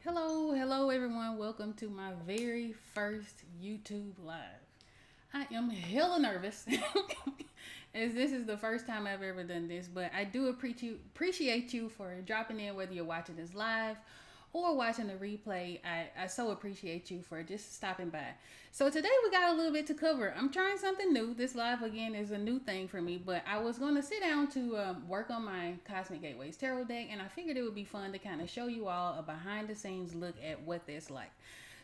Hello everyone. Welcome to my very first YouTube live. I am hella nervous as this is the first time I've ever done this, but I do appreciate you for dropping in whether you're watching this live or watching the replay. I so appreciate you for just stopping by. So today we got a little bit to cover. I'm trying something new. This live again is a new thing for me, but I was going to sit down to work on my Cosmic Gateways Tarot deck, and I figured it would be fun to kind of show you all a behind the scenes look at what that's like.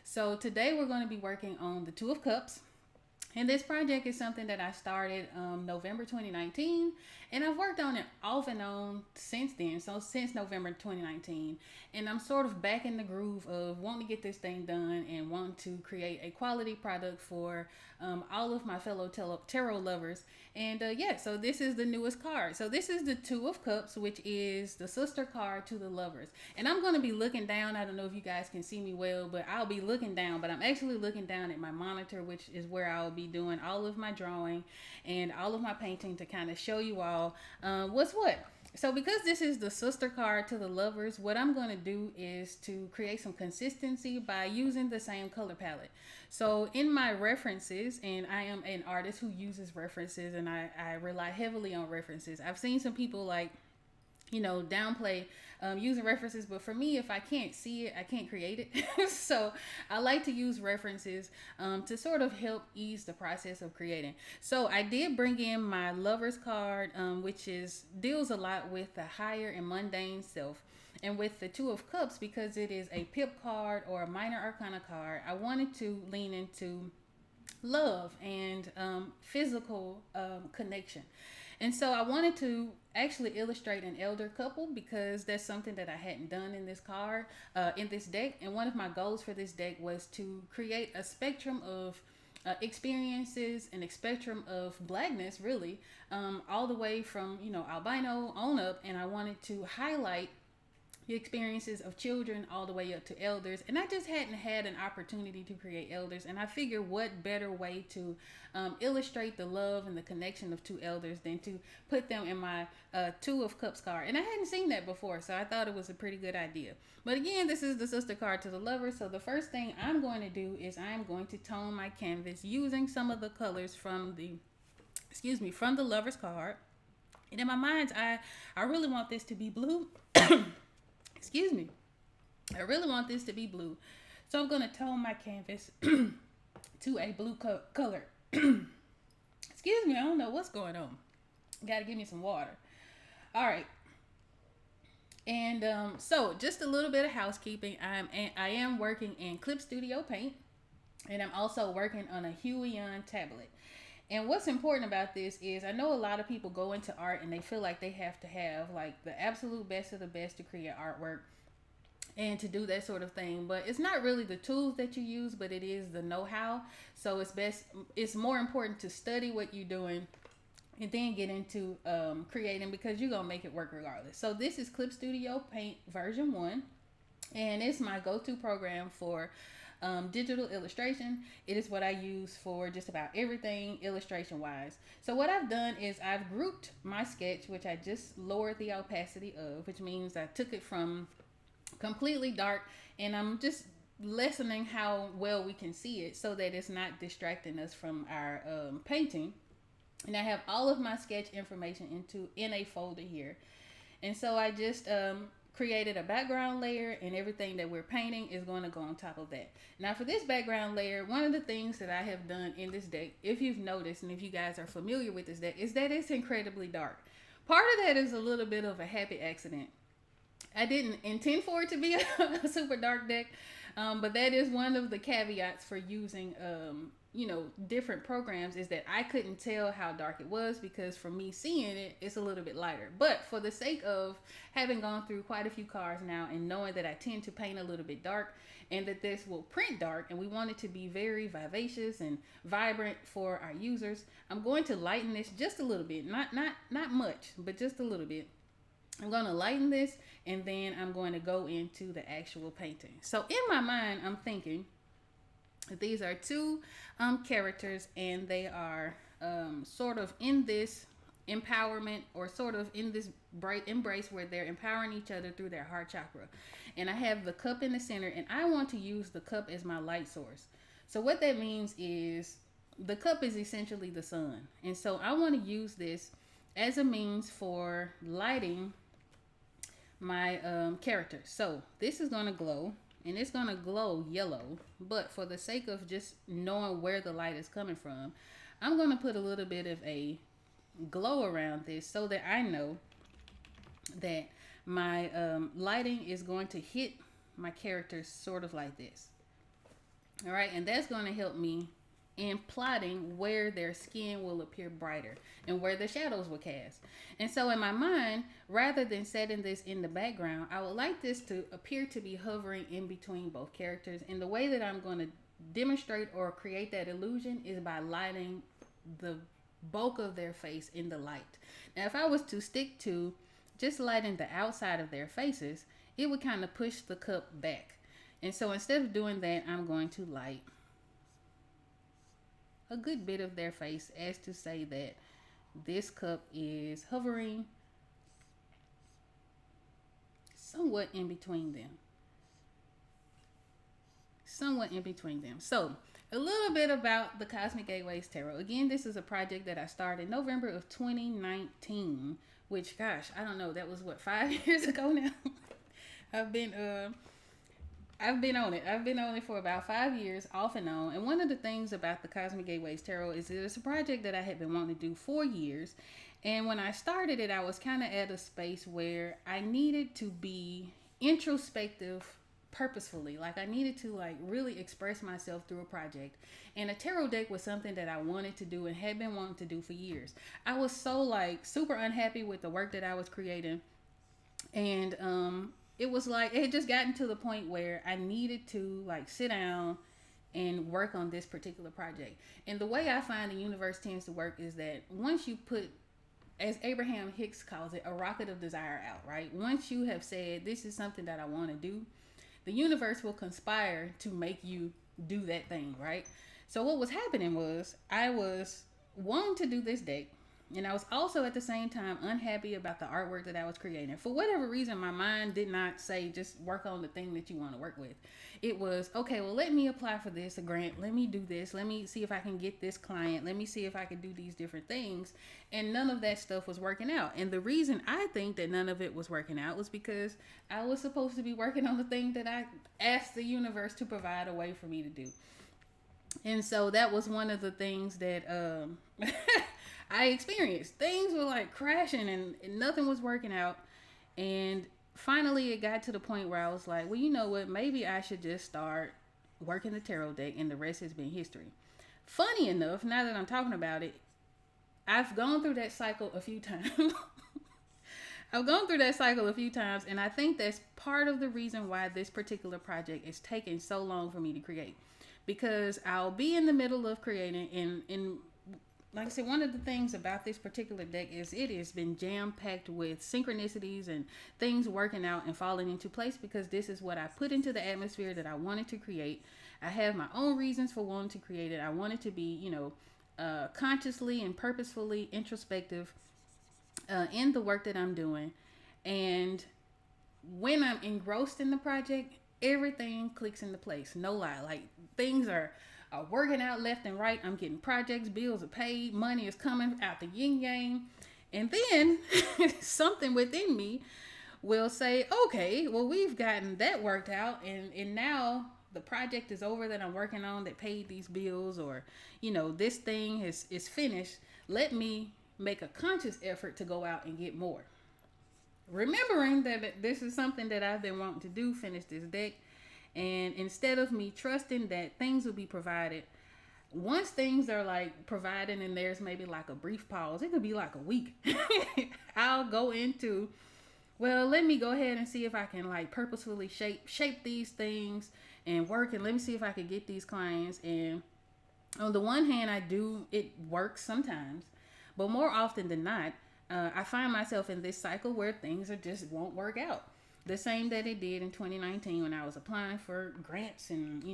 So today we're going to be working on the Two of Cups. And this project is something that I started November 2019, and I've worked on it off and on since then. So since November 2019, and I'm sort of back in the groove of wanting to get this thing done and want to create a quality product for all of my fellow tarot lovers. And yeah, so this is the newest card. So this is the Two of Cups, which is the sister card to the lovers. And I'm going to be looking down. I don't know if you guys can see me well, but I'll be looking down. But I'm actually looking down at my monitor, which is where I'll be doing all of my drawing and all of my painting to kind of show you all what's what. So because this is the sister card to the lovers, what I'm going to do is to create some consistency by using the same color palette. So in my references, and I am an artist who uses references, and I rely heavily on references. I've seen some people downplay using references, but for me, if I can't see it, I can't create it. So I like to use references to sort of help ease the process of creating. So I did bring in my Lover's card, which deals a lot with the higher and mundane self. And with the Two of Cups, because it is a pip card or a minor arcana card, I wanted to lean into love and physical connection. And so I wanted to actually illustrate an elder couple because that's something that I hadn't done in this card, in this deck. And one of my goals for this deck was to create a spectrum of experiences and a spectrum of blackness, really, all the way from, albino on up. And I wanted to highlight the experiences of children all the way up to elders, and I just hadn't had an opportunity to create elders, and I figured what better way to illustrate the love and the connection of two elders than to put them in my Two of Cups card. And I hadn't seen that before, so I thought it was a pretty good idea. But again, this is the sister card to the lover. So the first thing I'm going to do is I'm going to tone my canvas using some of the colors from the lover's card. And in my mind's eye, I really want this to be blue. Excuse me. I really want this to be blue. So I'm going to tone my canvas to a blue color. Excuse me, I don't know what's going on. Got to give me some water. All right. And so just a little bit of housekeeping. I am working in Clip Studio Paint, and I'm also working on a Huion tablet. And what's important about this is I know a lot of people go into art and they feel like they have to have like the absolute best of the best to create artwork and to do that sort of thing, but it's not really the tools that you use, but it is the know-how. So it's more important to study what you're doing and then get into creating, because you're gonna make it work regardless. So this is Clip Studio Paint version 1, and it's my go-to program for digital illustration. It is what I use for just about everything illustration wise. So what I've done is I've grouped my sketch, which I just lowered the opacity of, which means I took it from completely dark, and I'm just lessening how well we can see it so that it's not distracting us from our painting. And I have all of my sketch information in a folder here. And so I just created a background layer, and everything that we're painting is going to go on top of that. Now for this background layer, one of the things that I have done in this deck, if you've noticed and if you guys are familiar with this deck, is that it's incredibly dark. Part of that is a little bit of a happy accident. I didn't intend for it to be a super dark deck, but that is one of the caveats for using different programs, is that I couldn't tell how dark it was, because for me seeing it, it's a little bit lighter. But for the sake of having gone through quite a few cards now and knowing that I tend to paint a little bit dark and that this will print dark, and we want it to be very vivacious and vibrant for our users, I'm going to lighten this just a little bit, not much, but just a little bit. I'm going to lighten this, and then I'm going to go into the actual painting. So in my mind, I'm thinking these are two characters, and they are sort of in this empowerment, or sort of in this bright embrace where they're empowering each other through their heart chakra. And I have the cup in the center, and I want to use the cup as my light source. So what that means is the cup is essentially the sun. And so I want to use this as a means for lighting my character. So this is going to glow, and it's going to glow yellow. But for the sake of just knowing where the light is coming from, I'm going to put a little bit of a glow around this so that I know that my lighting is going to hit my character sort of like this. All right, and that's going to help me in plotting where their skin will appear brighter and where the shadows will cast. And so in my mind, rather than setting this in the background, I would like this to appear to be hovering in between both characters. And the way that I'm going to demonstrate or create that illusion is by lighting the bulk of their face in the light. Now, if I was to stick to just lighting the outside of their faces, it would kind of push the cup back. And so instead of doing that, I'm going to light a good bit of their face, as to say that this cup is hovering somewhat in between them. So a little bit about the Cosmic Gateways Tarot. Again, this is a project that I started November of 2019, which, gosh, I don't know, that was what, 5 years ago now. I've been on it. I've been on it for about 5 years, off and on. And one of the things about the Cosmic Gateways Tarot is that it's a project that I had been wanting to do for years. And when I started it, I was kind of at a space where I needed to be introspective purposefully. Like, I needed to really express myself through a project. And a tarot deck was something that I wanted to do and had been wanting to do for years. I was so super unhappy with the work that I was creating. And it was it had just gotten to the point where I needed to sit down and work on this particular project. And the way I find the universe tends to work is that once you put, as Abraham Hicks calls it, a rocket of desire out, right? Once you have said, this is something that I want to do, the universe will conspire to make you do that thing, right? So what was happening was I was wanting to do this deck, and I was also at the same time unhappy about the artwork that I was creating. For whatever reason, my mind did not say just work on the thing that you want to work with. It was, okay, well, let me apply for this, a grant. Let me do this. Let me see if I can get this client. Let me see if I can do these different things. And none of that stuff was working out. And the reason I think that none of it was working out was because I was supposed to be working on the thing that I asked the universe to provide a way for me to do. And so that was one of the things that I experienced. Things were crashing and nothing was working out. And finally it got to the point where I was like, well, you know what? Maybe I should just start working the tarot deck, and the rest has been history. Funny enough, now that I'm talking about it, I've gone through that cycle a few times. And I think that's part of the reason why this particular project is taking so long for me to create. Because I'll be in the middle of creating, and like I said, one of the things about this particular deck is it has been jam-packed with synchronicities and things working out and falling into place, because this is what I put into the atmosphere that I wanted to create. I have my own reasons for wanting to create it. I want it to be, consciously and purposefully introspective in the work that I'm doing. And when I'm engrossed in the project, everything clicks into place. No lie. Things are working out left and right. I'm getting projects, bills are paid, money is coming out the yin yang. And then something within me will say, okay, well, we've gotten that worked out, and now the project is over that I'm working on that paid these bills, or this thing is finished. Let me make a conscious effort to go out and get more. Remembering that this is something that I've been wanting to do, finish this deck. And instead of me trusting that things will be provided, once things are provided and there's maybe a brief pause, it could be a week, I'll go into, well, let me go ahead and see if I can purposefully shape these things and work, and let me see if I can get these clients. And on the one hand, it works sometimes, but more often than not, I find myself in this cycle where things just won't work out. the same that it did in 2019 when I was applying for grants and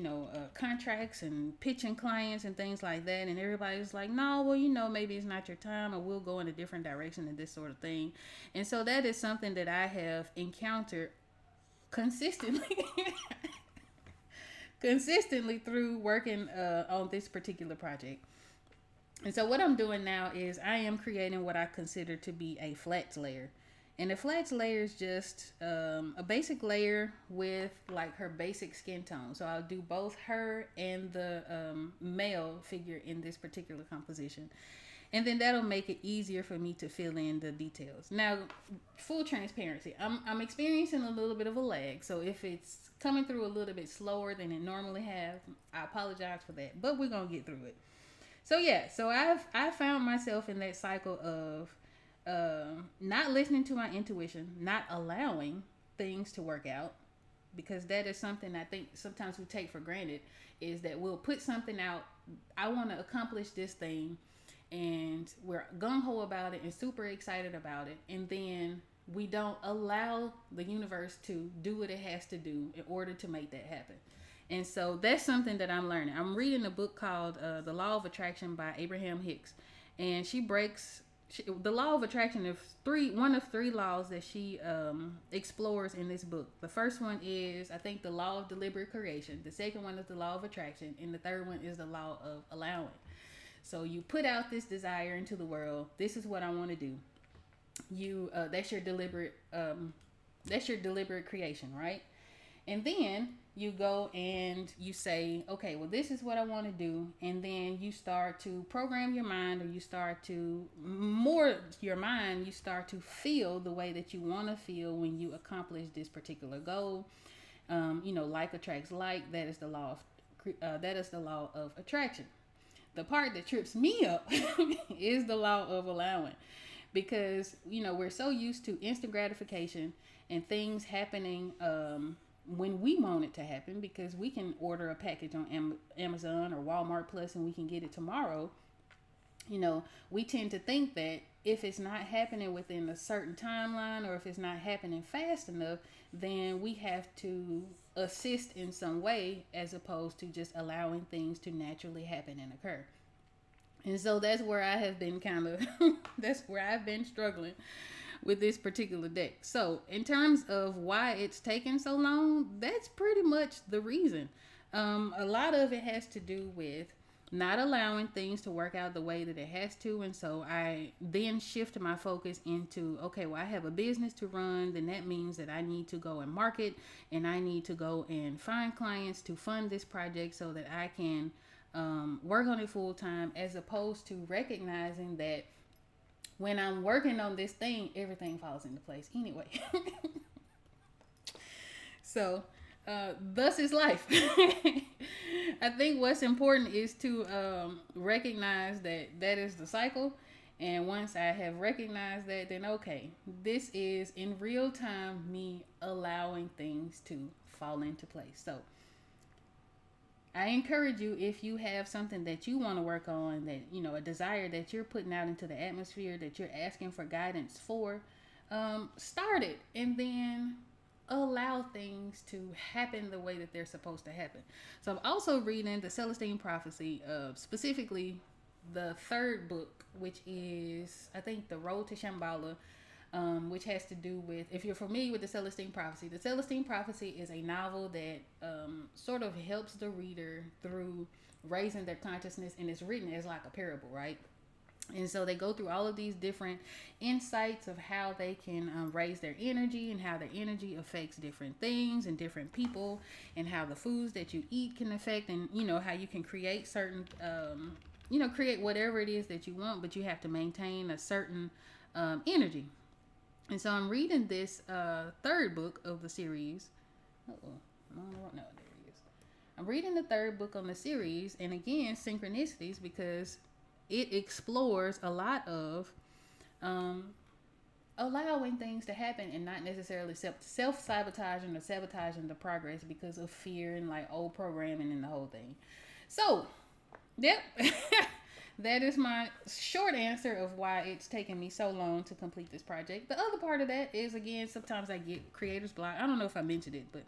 contracts and pitching clients and things like that, and everybody was like, no, well, maybe it's not your time, or we'll go in a different direction and this sort of thing. And so that is something that I have encountered consistently consistently through working on this particular project. And so what I'm doing now is I am creating what I consider to be a flats layer. And the flats layer is just a basic layer with like her basic skin tone. So I'll do both her and the male figure in this particular composition. And then that'll make it easier for me to fill in the details. Now, full transparency, I'm experiencing a little bit of a lag. So if it's coming through a little bit slower than it normally have, I apologize for that. But we're going to get through it. So yeah, so I found myself in that cycle of not listening to my intuition, not allowing things to work out, because that is something I think sometimes we take for granted, is that we'll put something out. I want to accomplish this thing, and we're gung-ho about it and super excited about it, and then we don't allow the universe to do what it has to do in order to make that happen. And so that's something that I'm learning. I'm reading a book called The Law of Attraction by Abraham Hicks. And the law of attraction is one of three laws that she explores in this book. The first one is, I think, the law of deliberate creation. The second one is the law of attraction. And the third one is the law of allowing. So you put out this desire into the world. This is what I want to do. That's your deliberate creation, right? And then you go and you say, okay, well, this is what I want to do. And then you start to program your mind, or you start to you start to feel the way that you want to feel when you accomplish this particular goal. Like attracts like. That is the law of attraction. The part that trips me up is the law of allowing, because, we're so used to instant gratification and things happening, when we want it to happen, because we can order a package on Amazon or Walmart Plus and we can get it tomorrow. We tend to think that if it's not happening within a certain timeline, or if it's not happening fast enough, then we have to assist in some way, as opposed to just allowing things to naturally happen and occur. And so that's where I have been that's where I've been struggling with this particular deck. So in terms of why it's taken so long, that's pretty much the reason. A lot of it has to do with not allowing things to work out the way that it has to. And so I then shift my focus into, okay, well, I have a business to run. Then that means that I need to go and market, and I need to go and find clients to fund this project so that I can work on it full time, as opposed to recognizing that when I'm working on this thing, everything falls into place anyway. So, thus is life. I think what's important is to recognize that is the cycle. And once I have recognized that, then okay, this is in real time me allowing things to fall into place. So I encourage you, if you have something that you want to work on, that, a desire that you're putting out into the atmosphere, that you're asking for guidance for, start it, and then allow things to happen the way that they're supposed to happen. So I'm also reading the Celestine Prophecy, specifically the third book, which is, I think, The Road to Shambhala, which has to do with, if you're familiar with the Celestine Prophecy is a novel that sort of helps the reader through raising their consciousness, and it's written as like a parable, right? And so they go through all of these different insights of how they can raise their energy, and how their energy affects different things and different people, and how the foods that you eat can affect, and how you can create certain create whatever it is that you want, but you have to maintain a certain energy. And so I'm reading this third book of the series. No, there it is. I'm reading the third book on the series, and again, synchronicities, because it explores a lot of allowing things to happen, and not necessarily self-sabotaging or sabotaging the progress because of fear and like old programming and the whole thing. So, yep. That is my short answer of why it's taken me so long to complete this project. The other part of that is, again, sometimes I get creator's block. I don't know if I mentioned it, but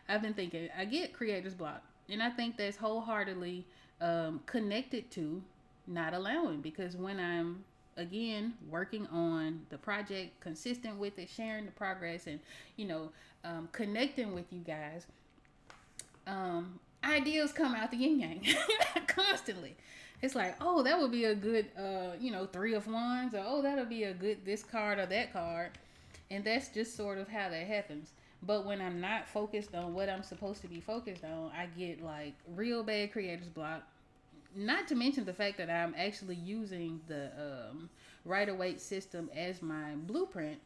I've been thinking I get creator's block, and I think that's wholeheartedly connected to not allowing, because when I'm again working on the project, consistent with it, sharing the progress, and you know, connecting with you guys, ideas come out the yin yang constantly. It's like, oh, that would be a good, three of wands, or oh, that'll be a good this card or that card, and that's just sort of how that happens. But when I'm not focused on what I'm supposed to be focused on, I get like real bad creator's block. Not to mention the fact that I'm actually using the Rider-Waite system as my blueprint.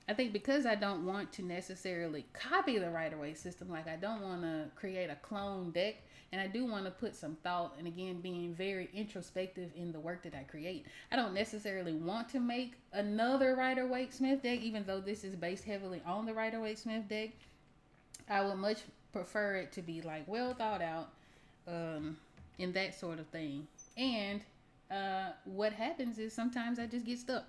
I think because I don't want to necessarily copy the Rider-Waite system, like I don't want to create a clone deck, and I do want to put some thought, and again, being very introspective in the work that I create. I don't necessarily want to make another Rider-Waite Smith deck, even though this is based heavily on the Rider-Waite Smith deck. I would much prefer it to be like well thought out, and that sort of thing. And what happens is sometimes I just get stuck.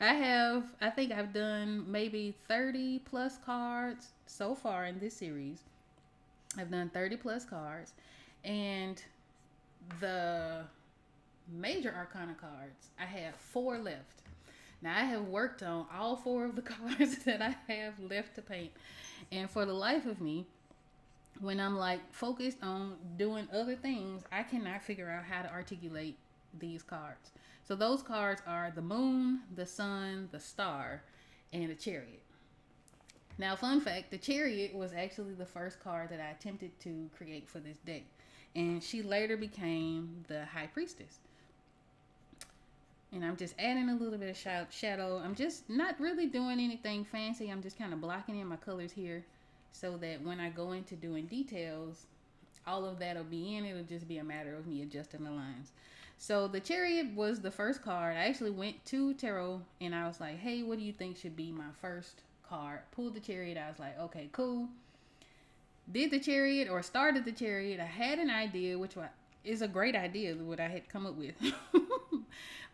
I think I've done maybe 30 plus cards so far in this series. I've done 30 plus cards, and the major arcana cards, I have 4 left. Now I have worked on all 4 of the cards that I have left to paint, and for the life of me, when I'm like focused on doing other things, I cannot figure out how to articulate these cards. So those cards are the moon, the sun, the star, and the chariot. Now, fun fact, the chariot was actually the first card that I attempted to create for this deck, and she later became the high priestess. And I'm just adding a little bit of shadow. I'm just not really doing anything fancy. I'm just kind of blocking in my colors here, so that when I go into doing details, all of that will be in. It'll just be a matter of me adjusting the lines. So the chariot was the first card. I actually went to tarot and I was like, hey, what do you think should be my first card? Pulled the chariot. I was like, okay, cool. Did the chariot, or started the chariot. I had an idea, which is a great idea, what I had come up with.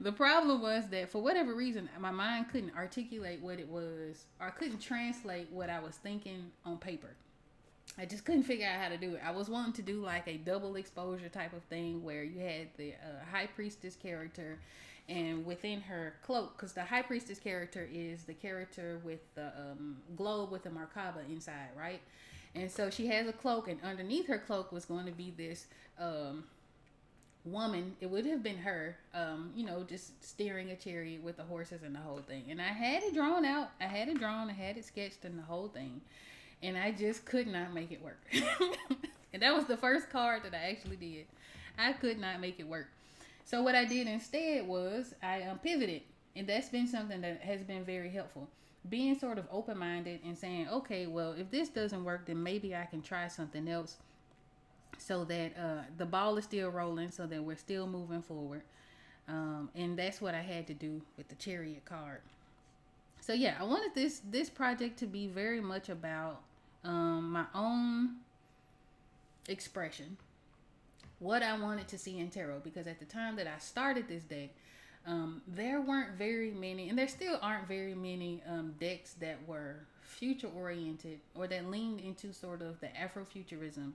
The problem was that for whatever reason, my mind couldn't articulate what it was, or I couldn't translate what I was thinking on paper. I just couldn't figure out how to do it. I was wanting to do like a double exposure type of thing where you had the high priestess character, and within her cloak, because the high priestess character is the character with the globe with the Merkaba inside, right? And so she has a cloak, and underneath her cloak was going to be this woman. It would have been her, just steering a chariot with the horses and the whole thing. And I had it drawn out. I had it sketched and the whole thing. And I just could not make it work. And that was the first card that I actually did. I could not make it work. So what I did instead was I pivoted. And that's been something that has been very helpful. Being sort of open-minded and saying, okay, well, if this doesn't work, then maybe I can try something else, so that the ball is still rolling, so that we're still moving forward. And that's what I had to do with the chariot card. So yeah, I wanted this project to be very much about my own expression, what I wanted to see in tarot, because at the time that I started this deck, there weren't very many, and there still aren't very many decks that were future oriented, or that leaned into sort of the Afrofuturism,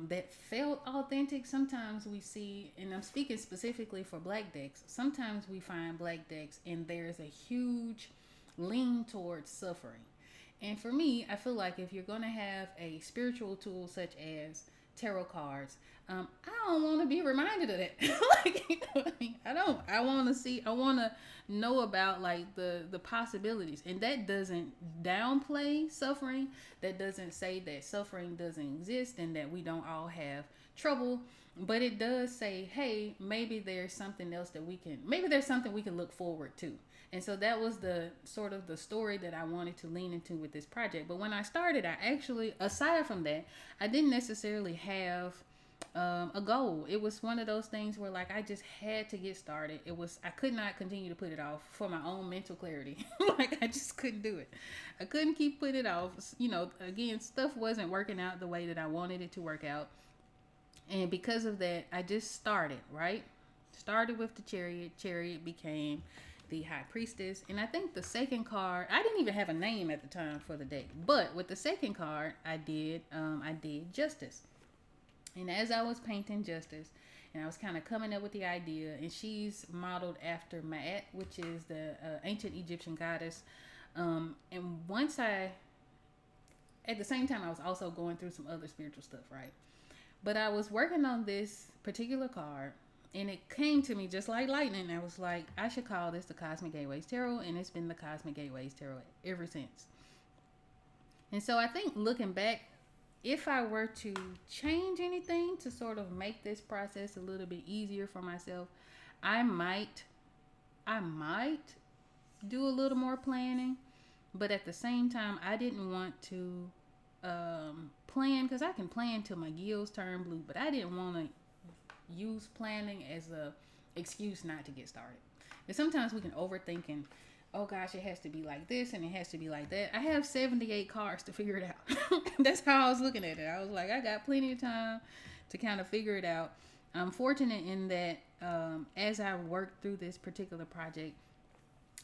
that felt authentic. Sometimes we see, and I'm speaking specifically for black decks, sometimes we find black decks and there's a huge lean towards suffering. And for me, I feel like if you're going to have a spiritual tool such as tarot cards, I don't want to be reminded of that. Like, you know what I mean? I don't. I want to know about like the possibilities, and that doesn't downplay suffering. That doesn't say that suffering doesn't exist and that we don't all have trouble. But it does say, hey, maybe there's something else that maybe there's something we can look forward to. And so that was the sort of the story that I wanted to lean into with this project. But when I started, I actually, aside from that, I didn't necessarily have a goal. It was one of those things where like I just had to get started. I could not continue to put it off for my own mental clarity. Like I just couldn't do it. I couldn't keep putting it off. Again, stuff wasn't working out the way that I wanted it to work out. And because of that, I just started, right? Started with the chariot. Chariot became the high priestess. And I think the second card, I didn't even have a name at the time for the deck. But with the second card, I did justice. And as I was painting justice, and I was kind of coming up with the idea, and she's modeled after Ma'at, which is the ancient Egyptian goddess. And at the same time, I was also going through some other spiritual stuff, right? But I was working on this particular card, and it came to me just like lightning. I was like, I should call this the Cosmic Gateways Tarot, and it's been the Cosmic Gateways Tarot ever since. And so I think looking back, if I were to change anything to sort of make this process a little bit easier for myself, I might do a little more planning, but at the same time, I didn't want to plan, because I can plan till my gills turn blue, but I didn't want to use planning as a excuse not to get started. And sometimes we can overthink and, oh gosh, it has to be like this and it has to be like that. I have 78 cards to figure it out. That's how I was looking at it. I was like, I got plenty of time to kind of figure it out. I'm fortunate in that as I worked through this particular project,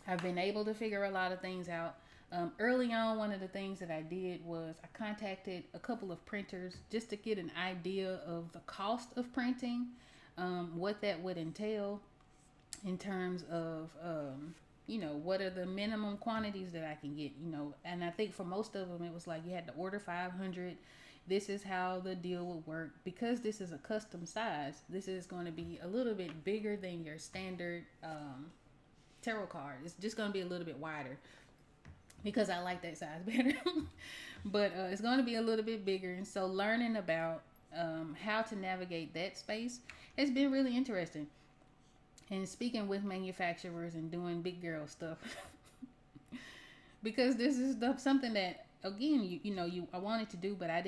I've been able to figure a lot of things out. Early on, one of the things that I did was I contacted a couple of printers just to get an idea of the cost of printing, what that would entail in terms of, what are the minimum quantities that I can get, and I think for most of them, it was like you had to order 500. This is how the deal would work. Because this is a custom size, this is going to be a little bit bigger than your standard tarot card. It's just going to be a little bit wider, because I like that size better. But it's going to be a little bit bigger. And so learning about how to navigate that space has been really interesting. And speaking with manufacturers and doing big girl stuff. Because this is something that, again, I wanted to do, but I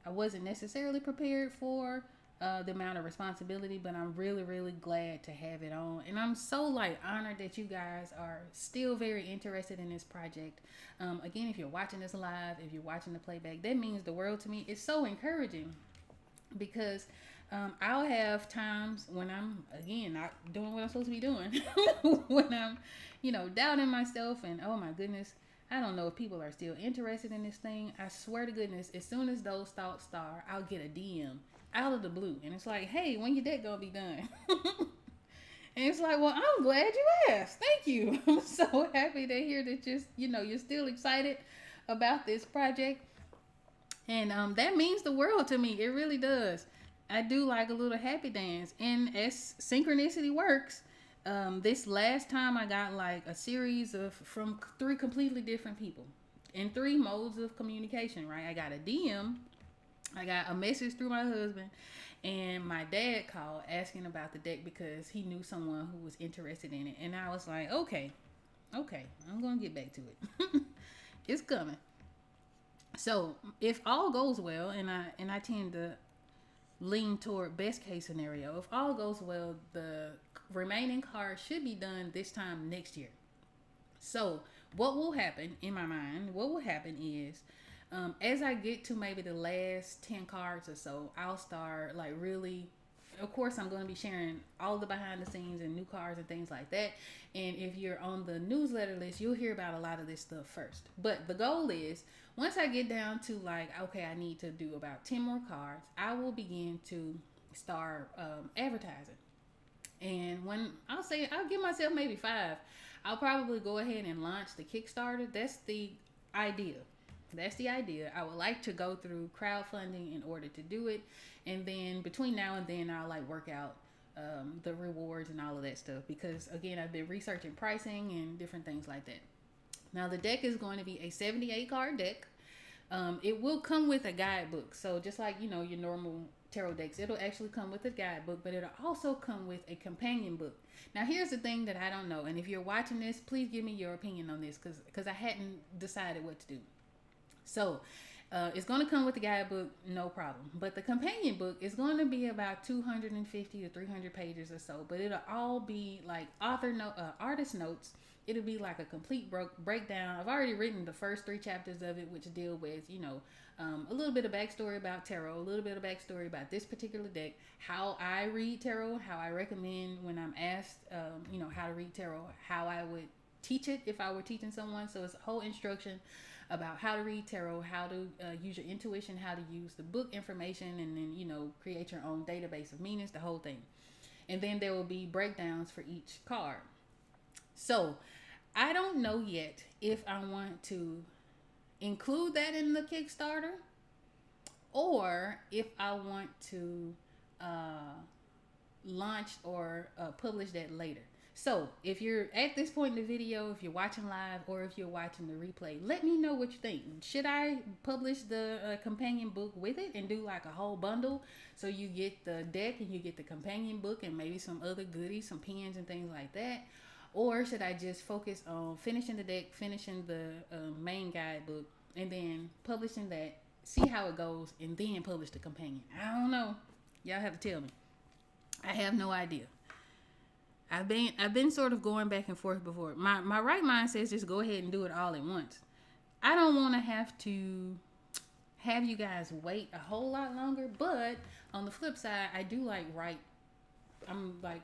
wasn't necessarily prepared for the amount of responsibility, but I'm really, really glad to have it on. And I'm so honored that you guys are still very interested in this project. Again, if you're watching this live, if you're watching the playback, that means the world to me. It's so encouraging, because I'll have times when I'm, again, not doing what I'm supposed to be doing, when I'm, doubting myself and, oh my goodness, I don't know if people are still interested in this thing. I swear to goodness, as soon as those thoughts start, I'll get a DM out of the blue. And it's like, hey, when your deck gonna be done? And it's like, well, I'm glad you asked. Thank you. I'm so happy to hear that you're still excited about this project. And that means the world to me. It really does. I do like a little happy dance. And as synchronicity works, this last time I got a series from 3 completely different people in 3 modes of communication, right? I got a DM, I got a message through my husband, and my dad called asking about the deck because he knew someone who was interested in it. And I was like, okay, I'm going to get back to it. It's coming. So if all goes well, and I tend to lean toward best case scenario, if all goes well, the remaining cards should be done this time next year. So what will happen in my mind, is as I get to maybe the last 10 cards or so, I'll start really, of course, I'm going to be sharing all the behind the scenes and new cards and things like that. And if you're on the newsletter list, you'll hear about a lot of this stuff first. But the goal is, once I get down to okay, I need to do about 10 more cards, I will begin to start advertising. And when I'll give myself maybe 5, I'll probably go ahead and launch the Kickstarter. That's the idea. I would like to go through crowdfunding in order to do it. And then between now and then, I'll work out the rewards and all of that stuff. Because again, I've been researching pricing and different things like that. Now the deck is going to be a 78 card deck. It will come with a guidebook. So just like, your normal tarot decks, it'll actually come with a guidebook, but it'll also come with a companion book. Now here's the thing that I don't know. And if you're watching this, please give me your opinion on this, because I hadn't decided what to do. So it's going to come with the guidebook, no problem. But the companion book is going to be about 250 to 300 pages or so. But it'll all be artist notes it'll be like a complete breakdown. I've already written the first 3 chapters of it, which deal with, a little bit of backstory about tarot, a little bit of backstory about this particular deck, how I read tarot, how I recommend when I'm asked, how to read tarot, how I would teach it if I were teaching someone. So it's a whole instruction about how to read tarot, how to use your intuition, how to use the book information, and then, create your own database of meanings, the whole thing. And then there will be breakdowns for each card. So I don't know yet if I want to include that in the Kickstarter or if I want to launch or publish that later. So if you're at this point in the video, if you're watching live or if you're watching the replay, let me know what you think. Should I publish the companion book with it and do like a whole bundle? So you get the deck and you get the companion book and maybe some other goodies, some pens and things like that. Or should I just focus on finishing the deck, finishing the main guidebook, and then publishing that, see how it goes, and then publish the companion? I don't know. Y'all have to tell me. I have no idea. I've been sort of going back and forth before. My right mind says just go ahead and do it all at once. I don't want to have have you guys wait a whole lot longer, but on the flip side, I do like write. I'm like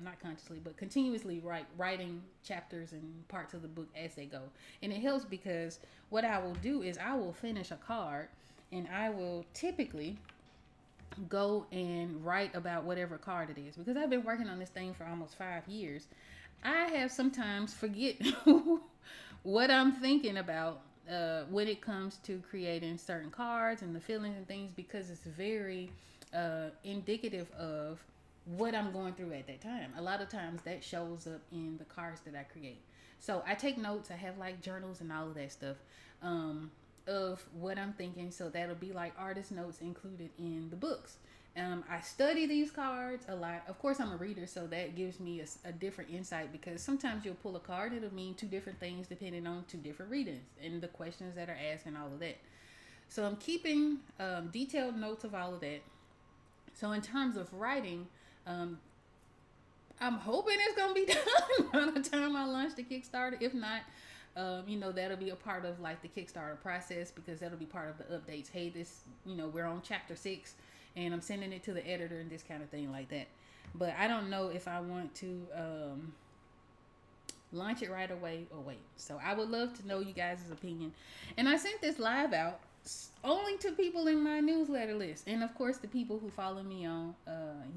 not consciously, but continuously writing chapters and parts of the book as they go. And it helps because what I will do is I will finish a card and I will typically go and write about whatever card it is, because I've been working on this thing for almost 5 years. I have sometimes forget what I'm thinking about when it comes to creating certain cards and the feelings and things, because it's very indicative of what I'm going through at that time. A lot of times that shows up in the cards that I create. So I take notes. I have like journals and all of that stuff of what I'm thinking. So that'll be like artist notes included in the books. I study these cards a lot. Of course, I'm a reader, so that gives me a different insight, because sometimes you'll pull a card, it'll mean 2 different things depending on 2 different readings and the questions that are asked and all of that. So I'm keeping detailed notes of all of that. So in terms of writing, I'm hoping it's going to be done by the time I launch the Kickstarter. If not, that'll be a part of like the Kickstarter process, because that'll be part of the updates. Hey, this, we're on chapter 6 and I'm sending it to the editor and this kind of thing like that. But I don't know if I want to launch it right away or wait. So I would love to know you guys' opinion. And I sent this live out only to people in my newsletter list. And of course, the people who follow me on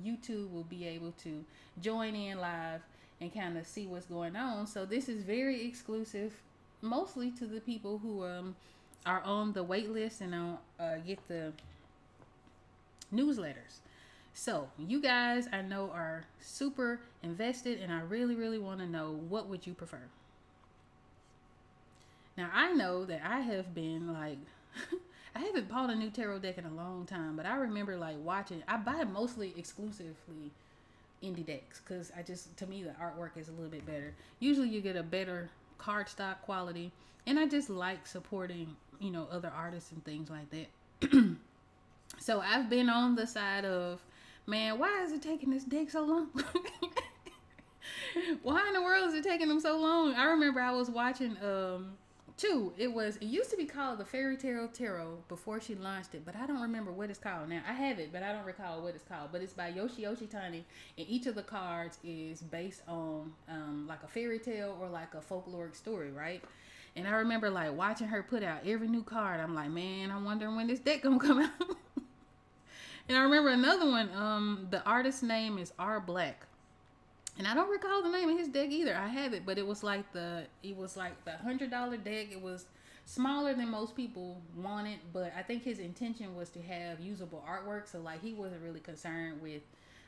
YouTube will be able to join in live and kind of see what's going on. So this is very exclusive, mostly to the people who are on the wait list and get the newsletters. So you guys, I know, are super invested, and I really, really want to know, what would you prefer? Now, I know that I have been like, I haven't bought a new tarot deck in a long time, but I remember like watching, I buy mostly exclusively indie decks, because to me, the artwork is a little bit better. Usually you get a better cardstock quality, and I just like supporting, other artists and things like that. So I've been on the side of, man, why is it taking this deck so long? Why in the world is it taking them so long? I remember I was watching it used to be called the Fairy Tale Tarot before she launched it, but I don't remember what it's called now. I have it, but I don't recall what it's called. But it's by Yoshi Tani, and each of the cards is based on like a fairy tale or like a folkloric story, right? And I remember like watching her put out every new card. I'm like, man, I'm wondering when this deck gonna come out. And I remember another one, the artist's name is R Black. And I don't recall the name of his deck either. I have it, but it was like the $100 deck. It was smaller than most people wanted, but I think his intention was to have usable artwork. So like he wasn't really concerned with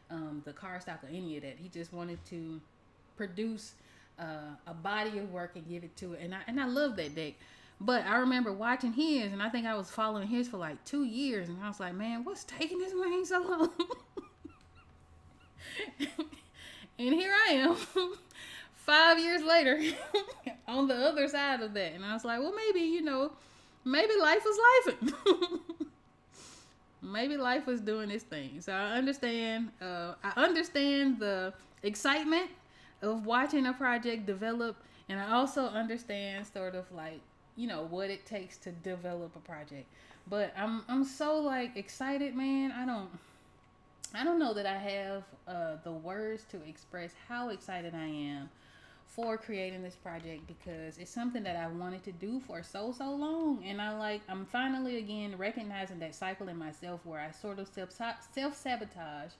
the cardstock or any of that. He just wanted to produce a body of work and give it to it. And I love that deck. But I remember watching his, and I think I was following his for like 2 years, and I was like, man, what's taking this man so long? And here I am 5 years later on the other side of that. And I was like, well, maybe life was lifing. Maybe life was doing its thing. So I understand the excitement of watching a project develop And I also understand sort of like, what it takes to develop a project. But I'm so like excited, man. I don't know that I have the words to express how excited I am for creating this project, because it's something that I wanted to do for so long, and I'm finally again recognizing that cycle in myself where I sort of self sabotage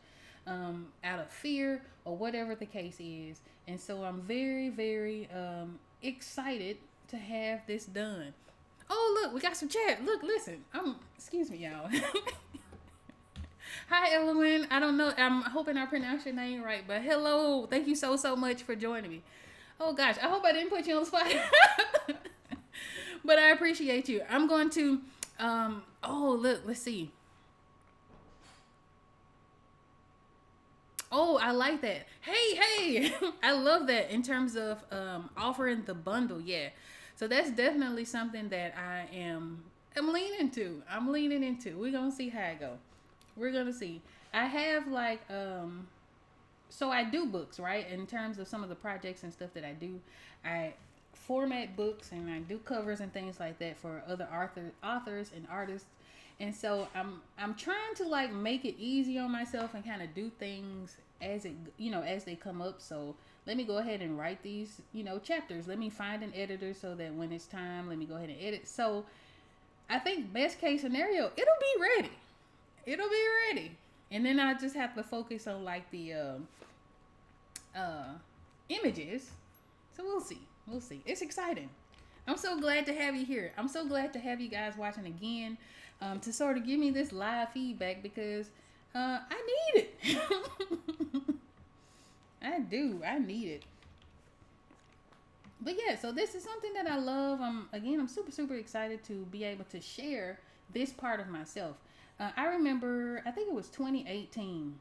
out of fear or whatever the case is. And so I'm very very excited to have this done. Oh look, we got some chat. Look, listen. Excuse me, y'all. Hi, Elowen. I don't know. I'm hoping I pronounced your name right, but hello. Thank you so much for joining me. Oh gosh, I hope I didn't put you on the spot. But I appreciate you. I'm going to oh look, let's see. Oh, I like that. Hey. I love that in terms of offering the bundle. Yeah. So that's definitely something that I'm leaning to. I'm leaning into. We're gonna see how it go. We're gonna see. I have like so I do books, right? In terms of some of the projects and stuff that I do, I format books and I do covers and things like that for other authors and artists. And so I'm trying to like make it easy on myself and kind of do things as as they come up. So let me go ahead and write these, chapters. Let me find an editor so that when it's time, let me go ahead and edit. So I think best case scenario, it'll be ready. It'll be ready. And then I just have to focus on like the images. So we'll see. We'll see. It's exciting. I'm so glad to have you here. I'm so glad to have you guys watching again, to sort of give me this live feedback, because I need it. I do. I need it. But yeah, so this is something that I love. I'm super excited to be able to share this part of myself. I remember, I think it was 2018.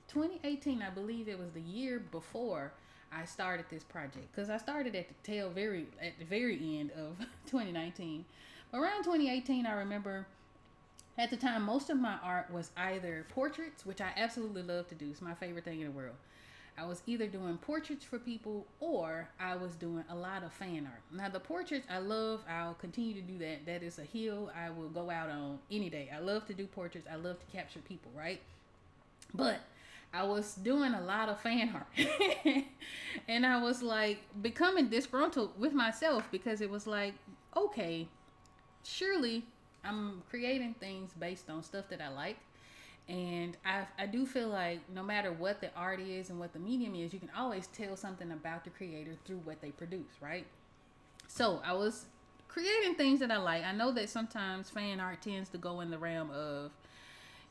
2018, I believe it was the year before I started this project, because I started at the very end of 2019. Around 2018, I remember at the time most of my art was either portraits, which I absolutely love to do. It's my favorite thing in the world. I was either doing portraits for people or I was doing a lot of fan art. Now the portraits I love, I'll continue to do that. That is a hill I will go out on any day. I love to do portraits. I love to capture people, right? But I was doing a lot of fan art. And I was like becoming disgruntled with myself, because it was like, okay, surely I'm creating things based on stuff that I like. And I do feel like no matter what the art is and what the medium is, you can always tell something about the creator through what they produce, right? So I was creating things that I like. I know that sometimes fan art tends to go in the realm of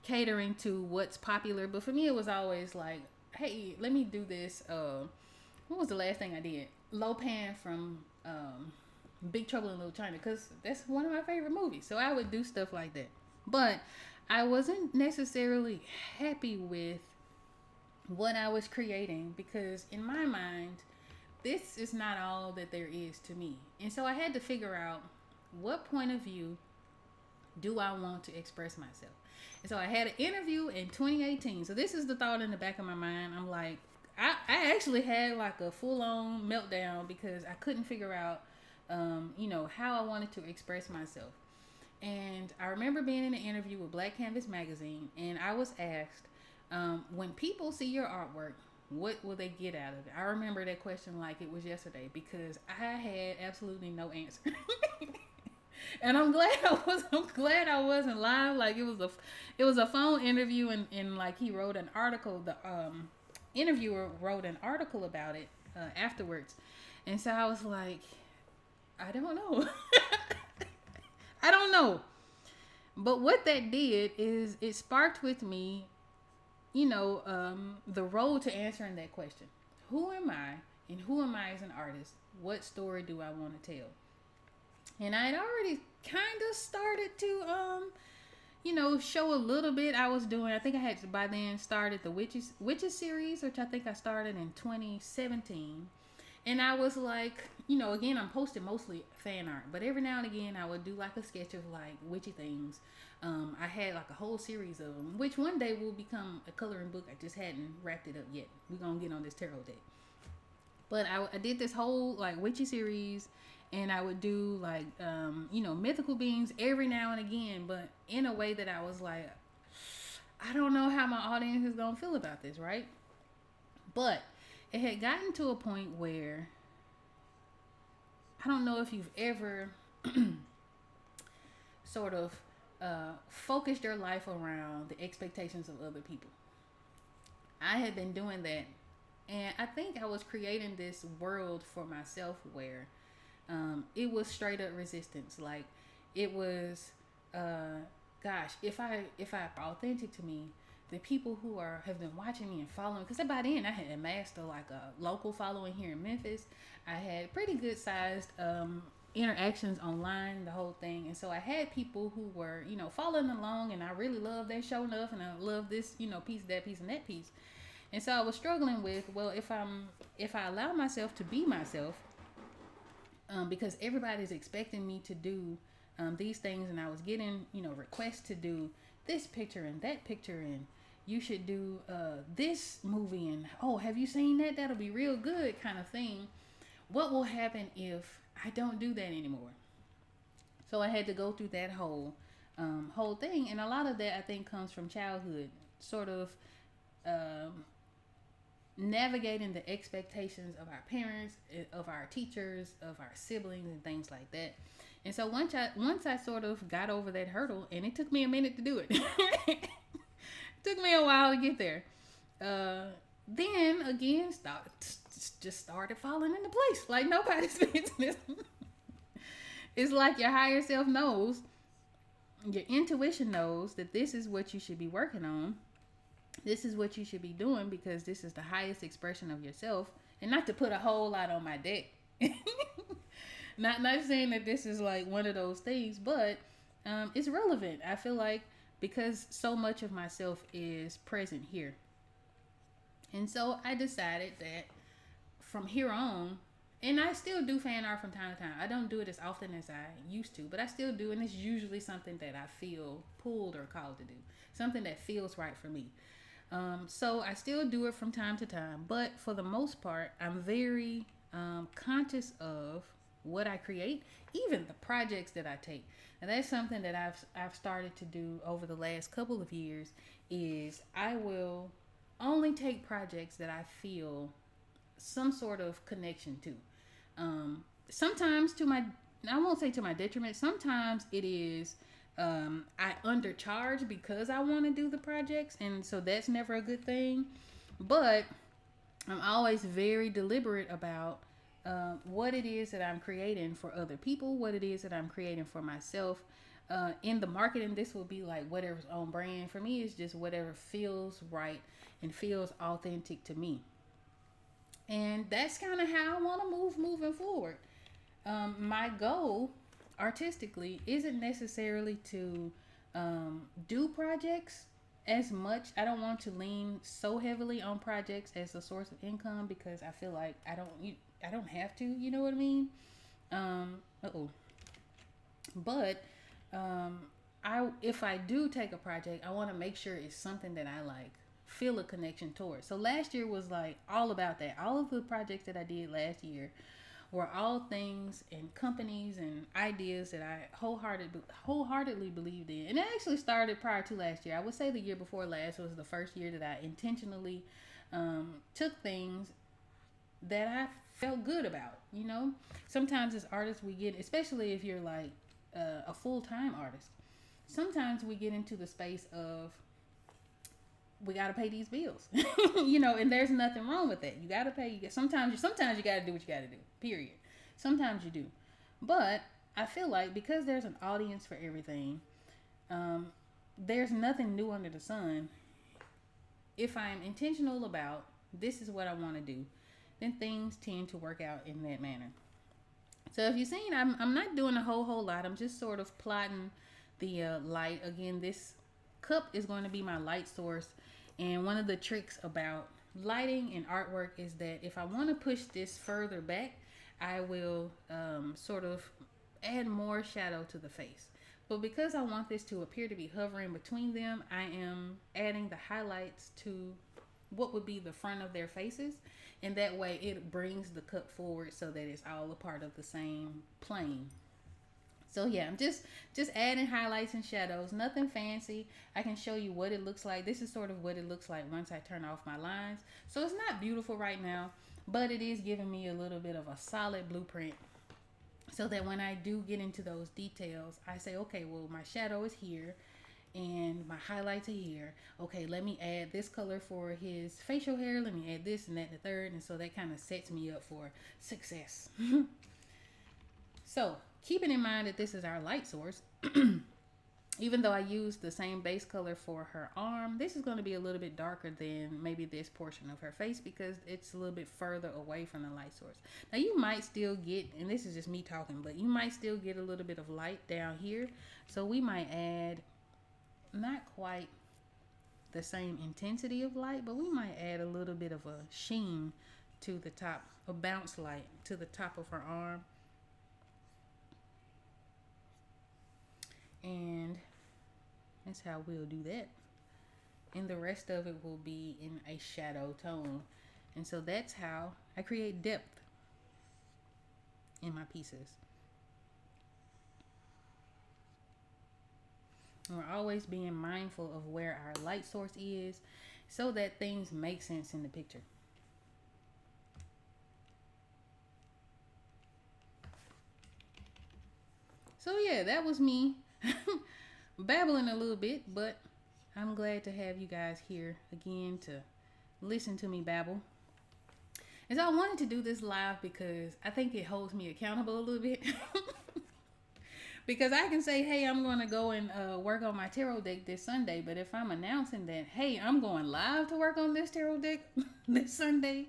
catering to what's popular, but for me it was always like, hey, let me do this. What was the last thing I did? Lopan from Big Trouble in Little China, because that's one of my favorite movies. So I would do stuff like that. But I wasn't necessarily happy with what I was creating, because in my mind, this is not all that there is to me. And so I had to figure out, what point of view do I want to express myself? And so I had an interview in 2018. So this is the thought in the back of my mind. I'm like, I actually had like a full-on meltdown, because I couldn't figure out, how I wanted to express myself. And I remember being in an interview with Black Canvas Magazine, and I was asked, when people see your artwork, what will they get out of it? I remember that question like it was yesterday, because I had absolutely no answer. And I'm glad I wasn't live. Like it was a phone interview, and like he wrote an article. The interviewer wrote an article about it afterwards, and so I was like, I don't know. I don't know. But what that did is it sparked with me, the road to answering that question. Who am I, and who am I as an artist? What story do I want to tell? And I had already kind of started to, show a little bit. I think I had by then started the Witches series, which I think I started in 2017. And I was like, again, I'm posting mostly fan art, but every now and again I would do like a sketch of like witchy things. I had like a whole series of them, which one day will become a coloring book. I just hadn't wrapped it up yet. We're going to get on this tarot deck. But I did this whole like witchy series, and I would do like mythical beings every now and again, but in a way that I was like, I don't know how my audience is gonna feel about this, right? But it had gotten to a point where I don't know if you've ever sort of focused your life around the expectations of other people. I had been doing that, and I think I was creating this world for myself where it was straight up resistance. Like it was, gosh, if I authentic to me, the people who are have been watching me and following, because by then I had amassed like a local following here in Memphis. I had pretty good sized interactions online, the whole thing, and so I had people who were following along, and I really loved their show enough, and I love this piece, that piece, and that piece. And so I was struggling with, well, if I allow myself to be myself, because everybody's expecting me to do these things, and I was getting requests to do this picture and that picture, and you should do this movie, and oh, have you seen that? That'll be real good, kind of thing. What will happen if I don't do that anymore? So I had to go through that whole thing, and a lot of that I think comes from childhood, sort of um, navigating the expectations of our parents, of our teachers, of our siblings, and things like that. And so once I sort of got over that hurdle, and it took me a minute to do it. It took me a while to get there. Then again, just started falling into place like nobody's business. It's like your higher self knows, your intuition knows that this is what you should be working on. This is what you should be doing because this is the highest expression of yourself. And not to put a whole lot on my deck. Not saying that this is like one of those things, but it's relevant. I feel like because so much of myself is present here. And so I decided that from here on, and I still do fan art from time to time. I don't do it as often as I used to, but I still do, and it's usually something that I feel pulled or called to do, something that feels right for me. So I still do it from time to time, but for the most part, I'm very conscious of what I create, even the projects that I take. And that's something that I've started to do over the last couple of years. Is I will only take projects that I feel some sort of connection to. Sometimes to my, I won't say to my detriment. Sometimes it is I undercharge because I want to do the projects, and so that's never a good thing. But I'm always very deliberate about what it is that I'm creating for other people, what it is that I'm creating for myself. In the marketing, this will be like whatever's on brand. For me, it's just whatever feels right and feels authentic to me. And that's kind of how I want to move moving forward. My goal artistically isn't necessarily to do projects as much. I don't want to lean so heavily on projects as a source of income because I feel like I don't have to. You know what I mean? Uh-oh. But I if I do take a project, I want to make sure it's something that I like, feel a connection towards. So last year was like all about that. All of the projects that I did last year were all things and companies and ideas that I wholeheartedly believed in. And it actually started prior to last year. I would say the year before last was the first year that I intentionally took things that I felt good about. Sometimes as artists we get, especially if you're like a full-time artist, sometimes we get into the space of we got to pay these bills. And there's nothing wrong with that. You got to pay. Sometimes you got to do what you got to do. Period. Sometimes you do. But I feel like because there's an audience for everything, there's nothing new under the sun. If I'm intentional about this is what I want to do, then things tend to work out in that manner. So if you've seen, I'm not doing a whole lot. I'm just sort of plotting the light. Again, this cup is going to be my light source. And one of the tricks about lighting and artwork is that if I want to push this further back, I will sort of add more shadow to the face. But because I want this to appear to be hovering between them, I am adding the highlights to what would be the front of their faces, and that way it brings the cup forward so that it's all a part of the same plane. So yeah, I'm just adding highlights and shadows, nothing fancy. I can show you what it looks like. This is sort of what it looks like once I turn off my lines. So it's not beautiful right now, but it is giving me a little bit of a solid blueprint so that when I do get into those details, I say, okay, well, my shadow is here and my highlights are here. Okay, let me add this color for his facial hair. Let me add this and that and the third. And so that kind of sets me up for success. So keeping in mind that this is our light source, even though I used the same base color for her arm, this is going to be a little bit darker than maybe this portion of her face because it's a little bit further away from the light source. Now you might still get, and this is just me talking, but you might still get a little bit of light down here. So we might add not quite the same intensity of light, but we might add a little bit of a sheen to the top, a bounce light to the top of her arm. And that's how we'll do that. And the rest of it will be in a shadow tone. And so that's how I create depth in my pieces. And we're always being mindful of where our light source is so that things make sense in the picture. So yeah, that was me babbling a little bit, but I'm glad to have you guys here again to listen to me babble. And so I wanted to do this live because I think it holds me accountable a little bit. Because I can say, hey, I'm going to go and work on my tarot deck this Sunday. But if I'm announcing that, hey, I'm going live to work on this tarot deck this Sunday,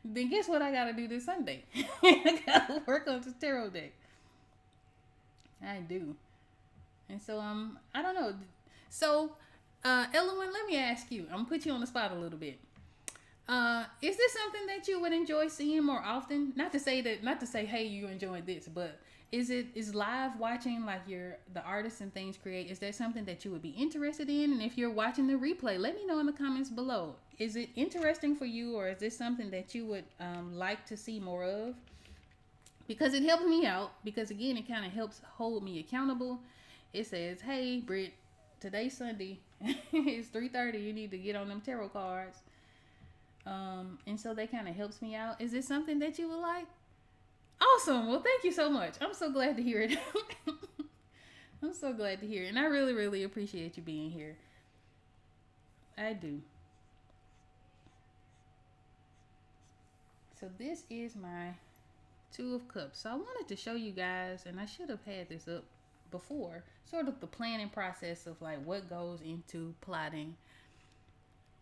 then guess what I got to do this Sunday? I got to work on this tarot deck. I do. And so, I don't know. So, Elowen, let me ask you. I'm going to put you on the spot a little bit. Is this something that you would enjoy seeing more often? Not to say, hey, you enjoyed this, but is live watching like the artists and things create? Is that something that you would be interested in? And if you're watching the replay, let me know in the comments below. Is it interesting for you, or is this something that you would like to see more of? Because it helps me out. Because again, it kind of helps hold me accountable. It says, hey, Britt, today's Sunday. It's 3:30. You need to get on them tarot cards. And so that kind of helps me out. Is this something that you would like? Awesome. Well, thank you so much. I'm so glad to hear it. I'm so glad to hear it. And I really, really appreciate you being here. I do. So this is my Two of Cups. So I wanted to show you guys, and I should have had this up before, sort of the planning process of like what goes into plotting.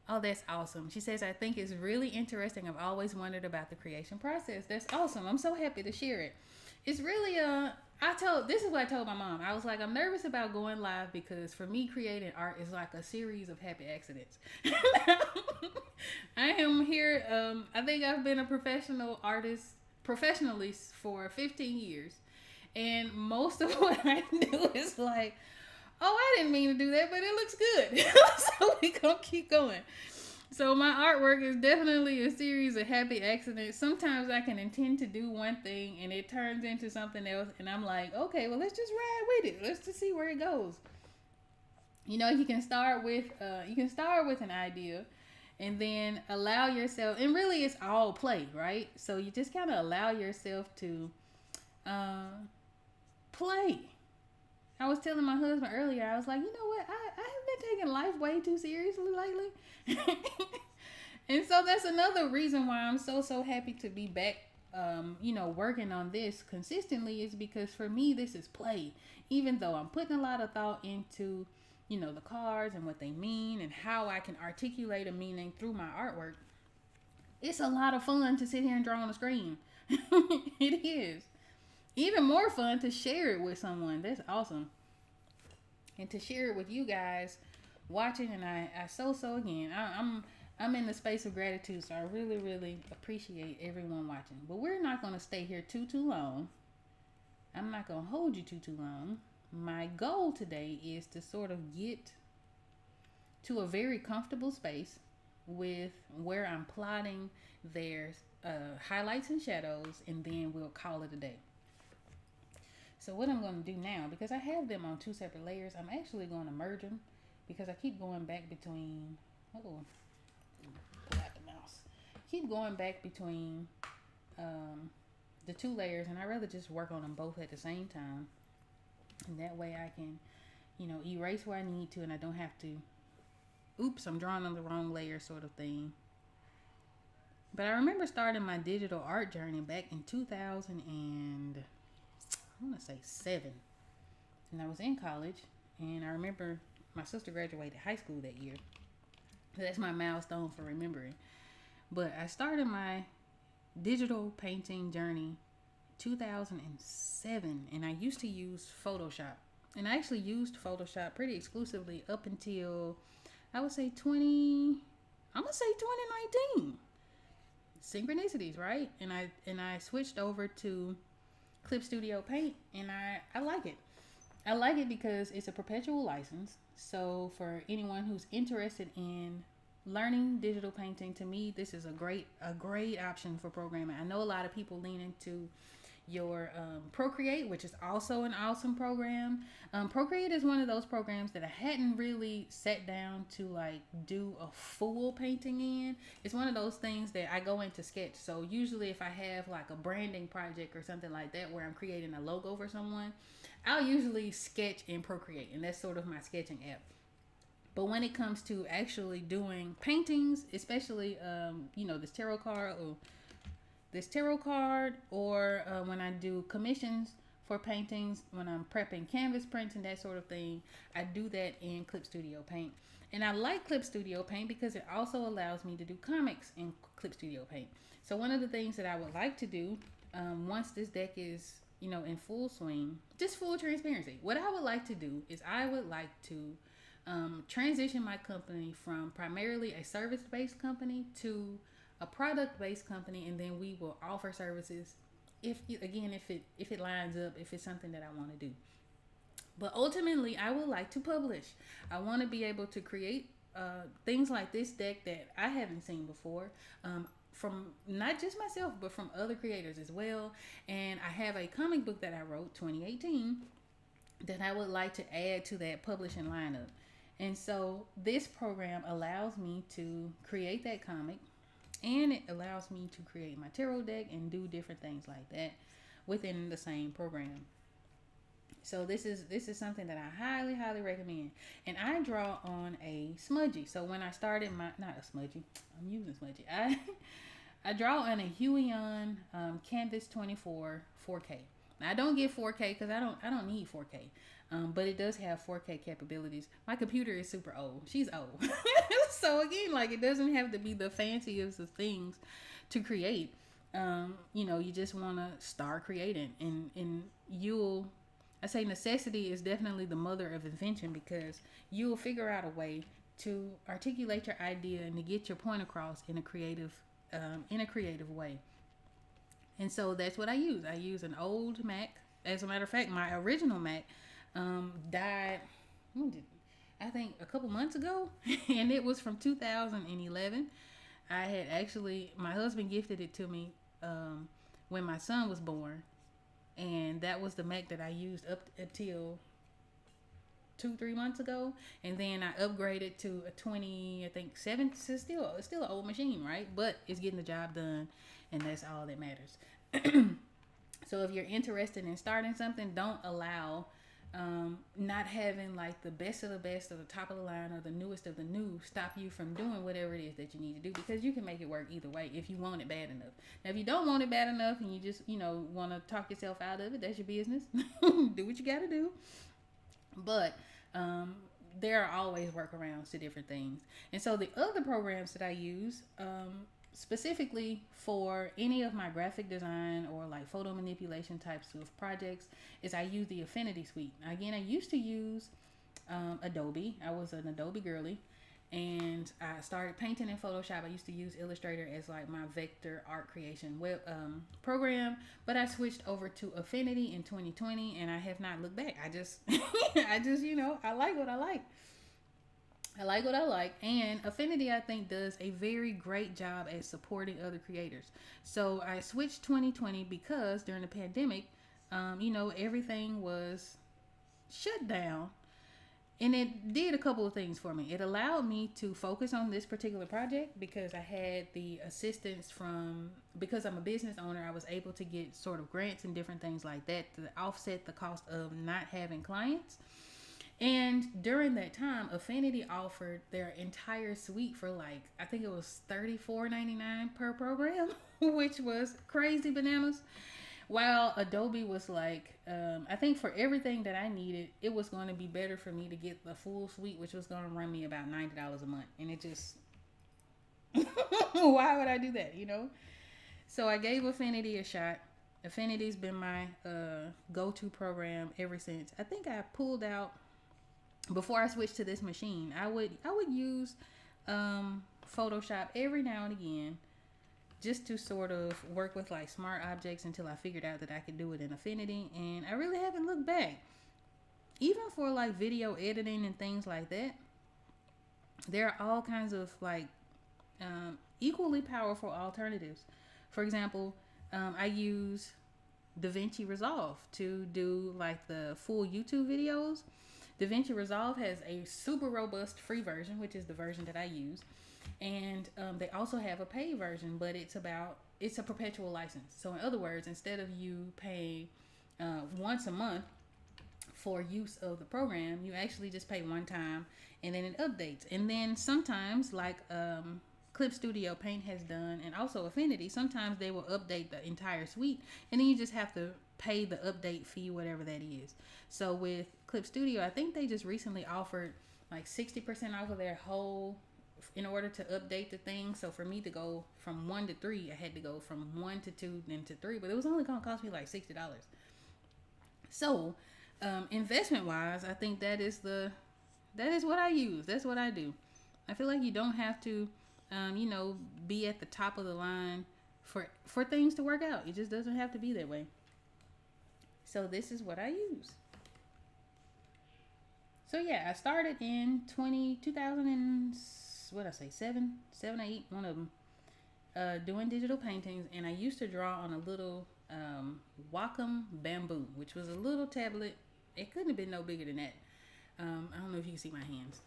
Oh, that's awesome. She says, I think it's really interesting. I've always wondered about the creation process. That's awesome. I'm so happy to share it. It's really, this is what I told my mom. I was like, I'm nervous about going live because for me, creating art is like a series of happy accidents. I am here. I think I've been a professional artist professionally for 15 years. And most of what I do is like, oh, I didn't mean to do that, but it looks good. So we gonna keep going. So my artwork is definitely a series of happy accidents. Sometimes I can intend to do one thing and it turns into something else. And I'm like, okay, well, let's just ride with it. Let's just see where it goes. You know, you can start with an idea and then allow yourself, and really it's all play, right? So you just kind of allow yourself to play. I was telling my husband earlier, I was like, you know what? I have been taking life way too seriously lately. And so that's another reason why I'm so happy to be back, working on this consistently, is because for me, this is play. Even though I'm putting a lot of thought into, the cards and what they mean and how I can articulate a meaning through my artwork, it's a lot of fun to sit here and draw on the screen. It is. Even more fun to share it with someone. That's awesome. And to share it with you guys watching. And I again, I'm in the space of gratitude. So I really, really appreciate everyone watching. But we're not going to stay here too long. I'm not going to hold you too long. My goal today is to sort of get to a very comfortable space with where I'm plotting their highlights and shadows, and then we'll call it a day. So what I'm going to do now, because I have them on two separate layers, I'm actually going to merge them because I keep going back between. Oh, pull out the mouse. Keep going back between the two layers, and I rather just work on them both at the same time, and that way I can, erase where I need to, and I don't have to. Oops, I'm drawing on the wrong layer, sort of thing. But I remember starting my digital art journey back in 2000 and I want to say 7, and I was in college, and I remember my sister graduated high school that year. So that's my milestone for remembering. But I started my digital painting journey 2007, and I used to use Photoshop, and I actually used Photoshop pretty exclusively up until I would say 2019. Synchronicities, right? And I switched over to Clip Studio Paint, and I like it. I like it because it's a perpetual license. So for anyone who's interested in learning digital painting, to me, this is a great option for programming. I know a lot of people lean into your Procreate, which is also an awesome program. Procreate is one of those programs that I hadn't really sat down to like do a full painting in. It's one of those things that I go into sketch. So usually if I have like a branding project or something like that where I'm creating a logo for someone, I'll usually sketch in Procreate, and that's sort of my sketching app. But when it comes to actually doing paintings, especially this tarot card, or when I do commissions for paintings, when I'm prepping canvas prints and that sort of thing, I do that in Clip Studio Paint. And I like Clip Studio Paint because it also allows me to do comics in Clip Studio Paint. So one of the things that I would like to do once this deck is in full swing, just full transparency, what I would like to do is I would like to transition my company from primarily a service-based company to a product-based company, and then we will offer services if it lines up, if it's something that I want to do. But ultimately, I would like to publish. I want to be able to create things like this deck that I haven't seen before, from not just myself, but from other creators as well. And I have a comic book that I wrote 2018 that I would like to add to that publishing lineup. And so this program allows me to create that comic, and it allows me to create my tarot deck and do different things like that within the same program. So this is something that I highly recommend. And I draw on a smudgy. So when I started not a smudgy, I'm using smudgy. I draw on a Huion Canvas 24 4K. Now, I don't get 4K because I don't need 4K. But it does have 4K capabilities. My computer is super old. She's old. So again, like, it doesn't have to be the fanciest of things to create. You just want to start creating, and I say necessity is definitely the mother of invention, because you'll figure out a way to articulate your idea and to get your point across in a creative way. And so that's what I use. I use an old Mac. As a matter of fact, my original Mac died, I think, a couple months ago, and it was from 2011. I had actually, my husband gifted it to me when my son was born, and that was the Mac that I used up until 2-3 months ago, and then I upgraded to a 207. It's still an old machine, right? But it's getting the job done, and that's all that matters. So if you're interested in starting something, don't allow not having like the best of the best or the top of the line or the newest of the new stop you from doing whatever it is that you need to do, because you can make it work either way if you want it bad enough. Now, if you don't want it bad enough and you just want to talk yourself out of it, that's your business. Do what you got to do. But there are always workarounds to different things. And so the other programs that I use specifically for any of my graphic design or like photo manipulation types of projects is I use the Affinity Suite. Again, I used to use Adobe. I was an Adobe girly, and I started painting in Photoshop. I used to use Illustrator as like my vector art creation program, but I switched over to Affinity in 2020, and I have not looked back. I just I like what I like. I like what I like, and Affinity, I think, does a very great job at supporting other creators. So I switched 2020 because during the pandemic, everything was shut down, and it did a couple of things for me. It allowed me to focus on this particular project because I had the assistance from, because I'm a business owner, I was able to get sort of grants and different things like that to offset the cost of not having clients. And during that time, Affinity offered their entire suite for, like, I think it was $34.99 per program, which was crazy bananas. While Adobe was like, I think for everything that I needed, it was going to be better for me to get the full suite, which was going to run me about $90 a month. And it just, why would I do that, So I gave Affinity a shot. Affinity's been my go-to program ever since. I think I pulled out, before I switched to this machine, I would use Photoshop every now and again, just to sort of work with like smart objects until I figured out that I could do it in Affinity, and I really haven't looked back. Even for like video editing and things like that, there are all kinds of like equally powerful alternatives. For example, I use DaVinci Resolve to do like the full YouTube videos. DaVinci Resolve has a super robust free version, which is the version that I use. And they also have a paid version, but it's a perpetual license. So in other words, instead of you paying once a month for use of the program, you actually just pay one time, and then it updates. And then sometimes, like Clip Studio Paint has done, and also Affinity, sometimes they will update the entire suite, and then you just have to pay the update fee, whatever that is. So with Clip Studio, I think they just recently offered like 60% off of their whole, in order to update the thing. So for me to go from 1 to 3, I had to go from 1 to 2 then to 3, but it was only going to cost me like $60. So investment wise, I think that is what I use. That's what I do. I feel like you don't have to be at the top of the line for things to work out. It just doesn't have to be that way. So this is what I use. So yeah, I started in 2000 and what I say, 7, 8, one of them, doing digital paintings, and I used to draw on a little Wacom Bamboo, which was a little tablet. It couldn't have been no bigger than that. I don't know if you can see my hands.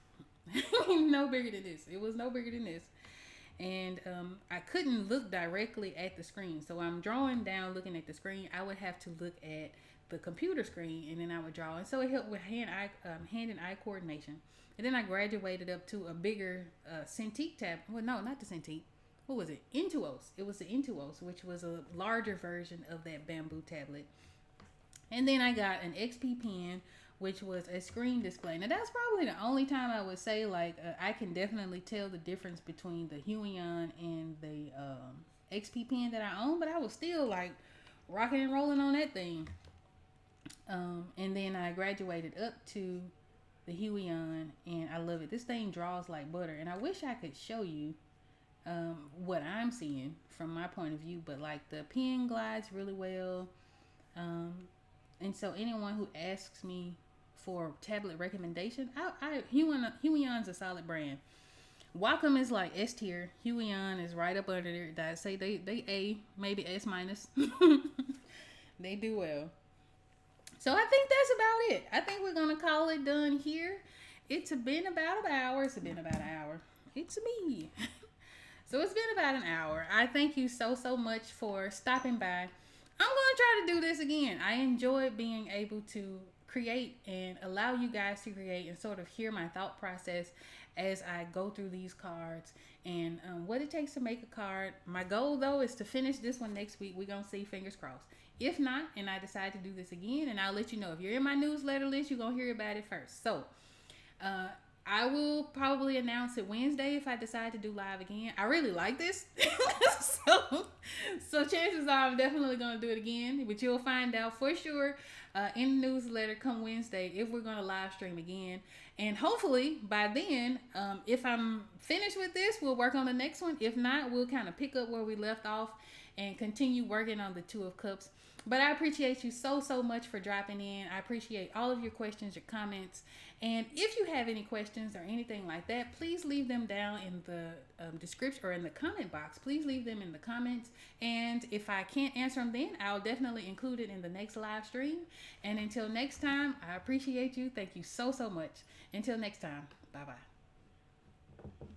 No bigger than this. It was no bigger than this. And I couldn't look directly at the screen. So I'm drawing down looking at the screen. I would have to look at the computer screen, and then I would draw. And so it helped with hand and eye coordination. And then I graduated up to a bigger Cintiq tab. Well, no, not the Cintiq. What was it? Intuos. It was the Intuos, which was a larger version of that Bamboo tablet. And then I got an XP pen, which was a screen display. Now that's probably the only time I would say like I can definitely tell the difference between the Huion and the XP pen that I own, but I was still like rocking and rolling on that thing. And then I graduated up to the Huion, and I love it. This thing draws like butter, and I wish I could show you what I'm seeing from my point of view, but like the pen glides really well. And so anyone who asks me for tablet recommendation, Huion's a solid brand. Wacom is like S tier. Huion is right up under there. I say they A, maybe S minus. They do well. So I think that's about it. I think we're gonna call it done here. It's been about an hour. It's me. So it's been about an hour. I thank you so much for stopping by. I'm gonna try to do this again. I enjoy being able to create and allow you guys to create and sort of hear my thought process as I go through these cards and what it takes to make a card. My goal though is to finish this one next week. We're gonna see, fingers crossed. If not, and I decide to do this again, and I'll let you know. If you're in my newsletter list, you're gonna hear about it first. So I will probably announce it Wednesday if I decide to do live again. I really like this. so chances are I'm definitely going to do it again. But you'll find out for sure in the newsletter come Wednesday if we're going to live stream again. And hopefully by then, if I'm finished with this, we'll work on the next one. If not, we'll kind of pick up where we left off and continue working on the Two of Cups. But I appreciate you so much for dropping in. I appreciate all of your questions, your comments. And if you have any questions or anything like that, please leave them down in the description or in the comment box. Please leave them in the comments. And if I can't answer them then, I'll definitely include it in the next live stream. And until next time, I appreciate you. Thank you so much. Until next time, bye bye.